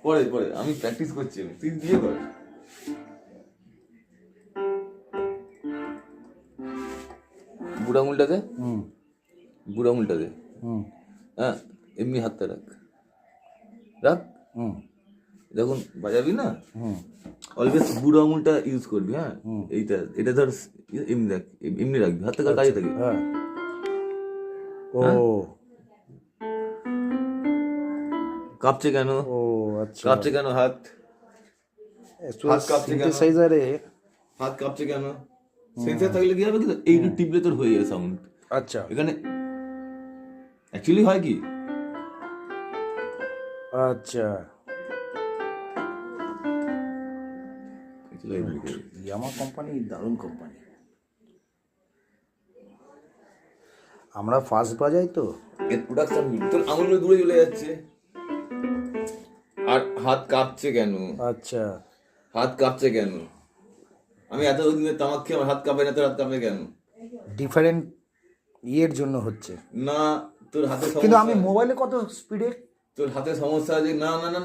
পরে পরে আমি প্র্যাকটিস করছি, তুই দিয়ে কর। বুড়ো আঙুলটাতে, বুড়ো আঙুলটাতে, হ্যাঁ এমনি হাতটা রাখ, রাখ। যখন বাজাবি না অলওয়েজ বুড়ো আঙুলটা ইউজ করবি। হ্যাঁ এইটা, এটা ধর এমনি রাখ, এমনি রাখবি, হাত থেকে কাজে থাকবি। ও কাঁপছে কেন? ও আচ্ছা, কাঁপছে কেন হাত? হাত কাঁপছে কেন? সিনথেসাইজারে হাত কাঁপছে কেন? সেন্সার থাকলে কি হবে, কিন্তু এইটু টিপলে তোর হয়ে যায় সাউন্ড। আচ্ছা এখানে অ্যাকচুয়ালি হয় কি, আচ্ছা, ইয়ামা কোম্পানি দারুণ কোম্পানি। আমরা ফার্স্ট বাজাই তো। এর প্রোডাকশন তোর আঙুলগুলো দূরে চলে যাচ্ছে। আর হাত কাঁপছে কেন? আচ্ছা, হাত কাঁপছে কেন? আমি এতদিন তামাক খেয়ে আমার হাত কাঁপে না, তোর হাত কাঁপে কেন? ডিফারেন্ট ইয়ের জন্য হচ্ছে। না তোর হাতে কিন্তু সমস্যা, আমি মোবাইলে কত স্পিডে তোর হাতে সমস্যা আছে। না না না